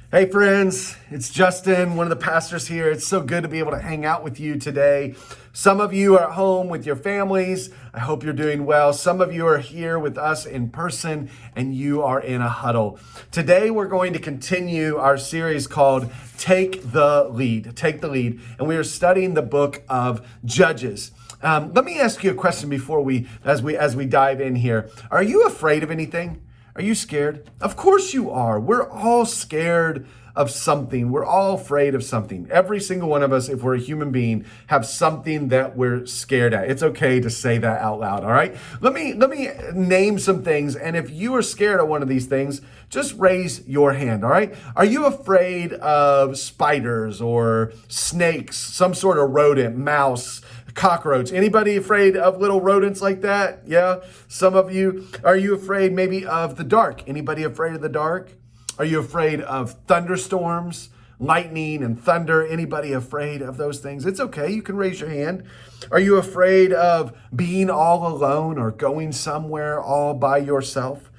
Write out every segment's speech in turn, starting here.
Hey friends, it's Justin, one of the pastors here. It's so good to be able to hang out with you today. Some of you are at home with your families. I hope you're doing well. Some of you are here with us in person and you are in a huddle. Today we're going to continue our series called Take the Lead. Take the Lead. And we are studying the book of Judges. Let me ask you a question before as we dive in here. Are you afraid of anything? Are you scared? Of course you are. We're all scared of something. We're all afraid of something. Every single one of us, if we're a human being, have something that we're scared at. It's okay to say that out loud, all right? Let me name some things, and if you are scared of one of these things, just raise your hand, all right? Are you afraid of spiders or snakes, some sort of rodent, mouse, cockroach? Anybody afraid of little rodents like that? Yeah, some of you. Are you afraid maybe of the dark? Anybody afraid of the dark? Are you afraid of thunderstorms, lightning and thunder? Anybody afraid of those things? It's okay, you can raise your hand. Are you afraid of being all alone or going somewhere all by yourself?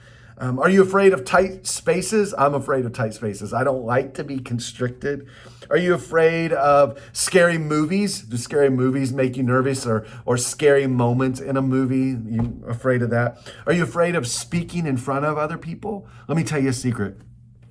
Are you afraid of tight spaces? I'm afraid of tight spaces. I don't like to be constricted. Are you afraid of scary movies? Do scary movies make you nervous or scary moments in a movie? You afraid of that? Are you afraid of speaking in front of other people? Let me tell you a secret.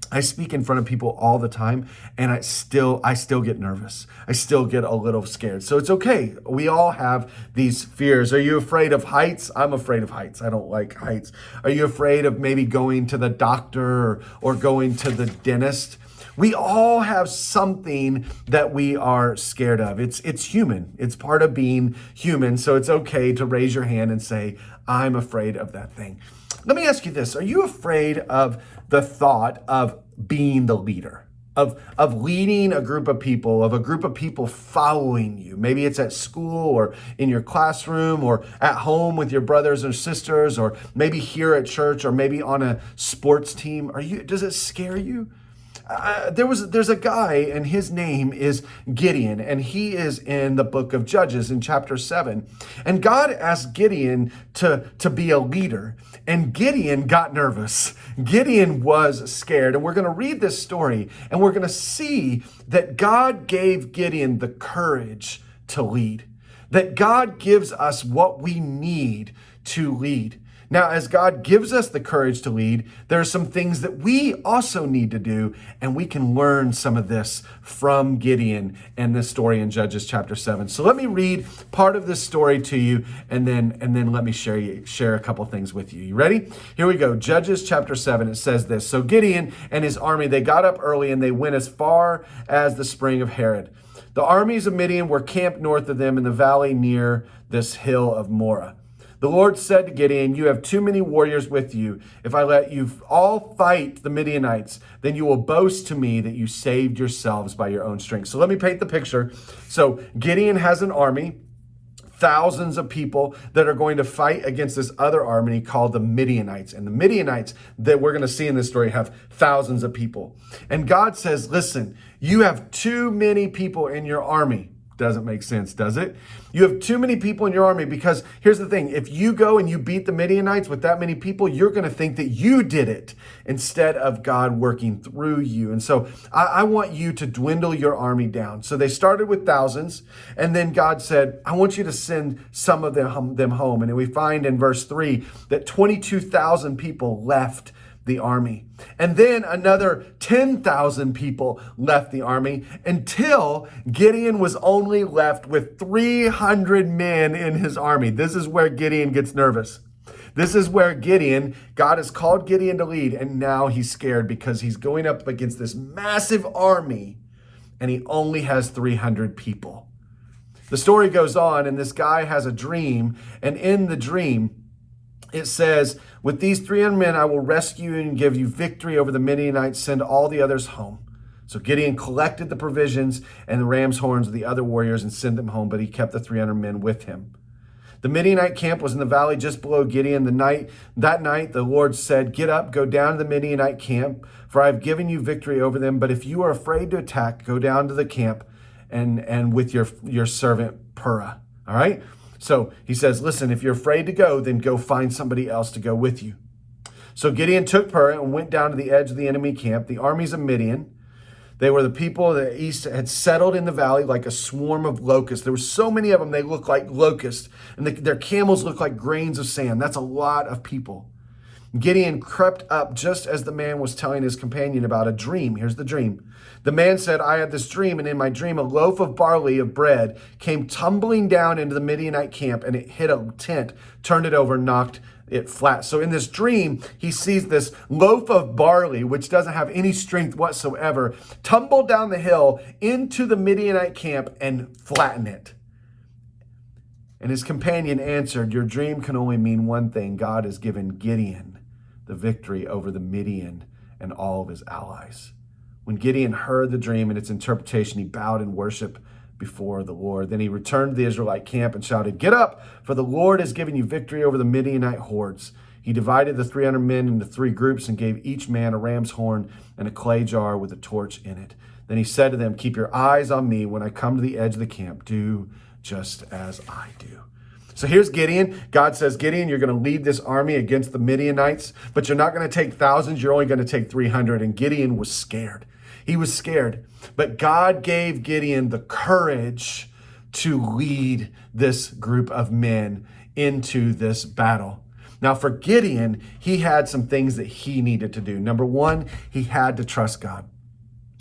I speak in front of people all the time and I still get nervous. I still get a little scared. So it's okay. We all have these fears. Are you afraid of heights? I'm afraid of heights. I don't like heights. Are you afraid of maybe going to the doctor or going to the dentist? We all have something that we are scared of. It's human. It's part of being human. So it's okay to raise your hand and say, I'm afraid of that thing. Let me ask you this. Are you afraid of the thought of being the leader, of leading a group of people following you? Maybe it's at school or in your classroom or at home with your brothers or sisters, or maybe here at church, or maybe on a sports team. Does it scare you? There's a guy, and his name is Gideon, and he is in the book of Judges in chapter 7. And God asked Gideon to be a leader, and Gideon got nervous. Gideon was scared, and we're going to read this story, and we're going to see that God gave Gideon the courage to lead, that God gives us what we need to lead. Now, as God gives us the courage to lead, there are some things that we also need to do, and we can learn some of this from Gideon and this story in Judges chapter 7. So let me read part of this story to you, and then let me share a couple things with you. You ready? Here we go. Judges chapter 7, it says this. So Gideon and his army, they got up early, and they went as far as the spring of Harod. The armies of Midian were camped north of them in the valley near this hill of Moreh. The Lord said to Gideon, you have too many warriors with you. If I let you all fight the Midianites, then you will boast to me that you saved yourselves by your own strength. So let me paint the picture. So Gideon has an army, thousands of people that are going to fight against this other army called the Midianites. And the Midianites that we're going to see in this story have thousands of people. And God says, listen, you have too many people in your army. Doesn't make sense, does it? You have too many people in your army, because here's the thing. If you go and you beat the Midianites with that many people, you're going to think that you did it instead of God working through you. And so I want you to dwindle your army down. So they started with thousands, and then God said, I want you to send some of them home. And we find in verse 3 that 22,000 people left the army. And then another 10,000 people left the army until Gideon was only left with 300 men in his army. This is where Gideon gets nervous. This is where God has called Gideon to lead, and now he's scared because he's going up against this massive army and he only has 300 people. The story goes on, and this guy has a dream, and in the dream, it says, with these 300 men, I will rescue you and give you victory over the Midianites. Send all the others home. So Gideon collected the provisions and the ram's horns of the other warriors and sent them home, but he kept the 300 men with him. The Midianite camp was in the valley just below Gideon. That night, the Lord said, get up, go down to the Midianite camp, for I have given you victory over them. But if you are afraid to attack, go down to the camp and with your servant Purah. All right? So he says, listen, if you're afraid to go, then go find somebody else to go with you. So Gideon took Purah and went down to the edge of the enemy camp, the armies of Midian. They were the people that east had settled in the valley like a swarm of locusts. There were so many of them, they looked like locusts. And their camels looked like grains of sand. That's a lot of people. Gideon crept up just as the man was telling his companion about a dream. Here's the dream. The man said, I had this dream, and in my dream, a loaf of barley of bread came tumbling down into the Midianite camp, and it hit a tent, turned it over, knocked it flat. So in this dream, he sees this loaf of barley, which doesn't have any strength whatsoever, tumble down the hill into the Midianite camp and flatten it. And his companion answered, your dream can only mean one thing. God has given Gideon the victory over the Midian and all of his allies. When Gideon heard the dream and its interpretation, he bowed in worship before the Lord. Then he returned to the Israelite camp and shouted, get up, for the Lord has given you victory over the Midianite hordes. He divided the 300 men into 3 groups and gave each man a ram's horn and a clay jar with a torch in it. Then he said to them, keep your eyes on me. When I come to the edge of the camp, do just as I do. So here's Gideon. God says, Gideon, you're going to lead this army against the Midianites, but you're not going to take thousands. You're only going to take 300. And Gideon was scared. He was scared. But God gave Gideon the courage to lead this group of men into this battle. Now for Gideon, he had some things that he needed to do. Number one, he had to trust God.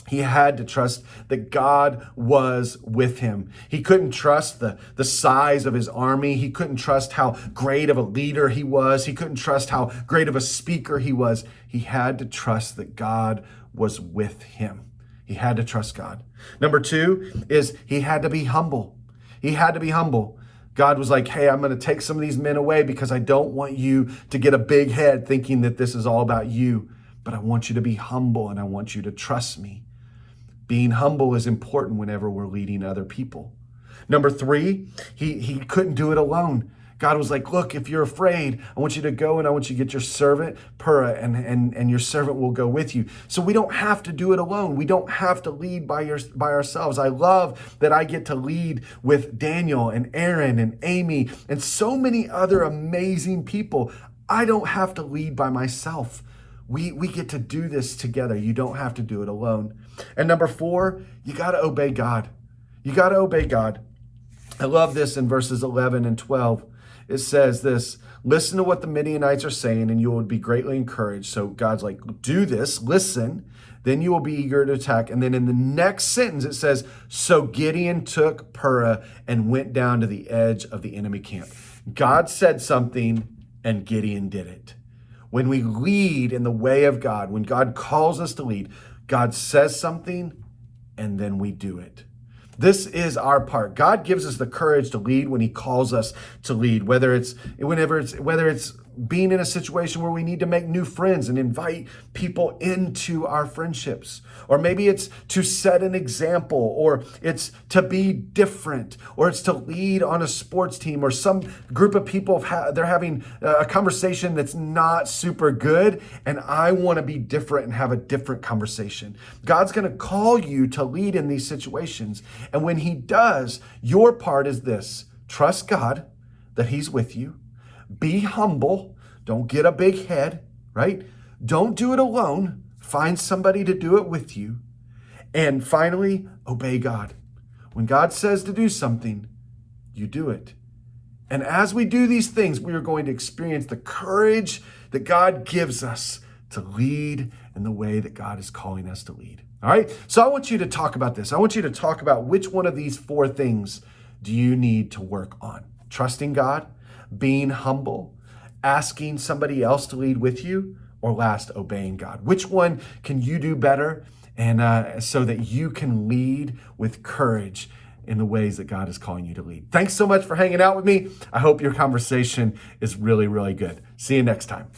He had to trust that God was with him. He couldn't trust the size of his army. He couldn't trust how great of a leader he was. He couldn't trust how great of a speaker he was. He had to trust that God was with him. He had to trust God. Number two is he had to be humble. He had to be humble. God was like, hey, I'm going to take some of these men away because I don't want you to get a big head thinking that this is all about you, but I want you to be humble and I want you to trust me. Being humble is important whenever we're leading other people. Number three, he couldn't do it alone. God was like, look, if you're afraid, I want you to go and I want you to get your servant, Purah, and your servant will go with you. So we don't have to do it alone. We don't have to lead by ourselves. I love that I get to lead with Daniel and Aaron and Amy and so many other amazing people. I don't have to lead by myself. We get to do this together. You don't have to do it alone. And number four, you got to obey God. You got to obey God. I love this in verses 11 and 12. It says this, listen to what the Midianites are saying and you will be greatly encouraged. So God's like, do this, listen, then you will be eager to attack. And then in the next sentence, it says, so Gideon took Purah and went down to the edge of the enemy camp. God said something and Gideon did it. When we lead in the way of God, when God calls us to lead, God says something and then we do it. This is our part. God gives us the courage to lead when he calls us to lead, whether it's being in a situation where we need to make new friends and invite people into our friendships. Or maybe it's to set an example, or it's to be different, or it's to lead on a sports team, or some group of people, they're having a conversation that's not super good, and I want to be different and have a different conversation. God's going to call you to lead in these situations. And when he does, your part is this: trust God that he's with you. Be humble. Don't get a big head, right? Don't do it alone. Find somebody to do it with you. And finally, obey God. When God says to do something, you do it. And as we do these things, we are going to experience the courage that God gives us to lead in the way that God is calling us to lead. All right? So I want you to talk about this. I want you to talk about which one of these 4 things do you need to work on? Trusting God, being humble, asking somebody else to lead with you, or last, obeying God. Which one can you do better, and so that you can lead with courage in the ways that God is calling you to lead? Thanks so much for hanging out with me. I hope your conversation is really, really good. See you next time.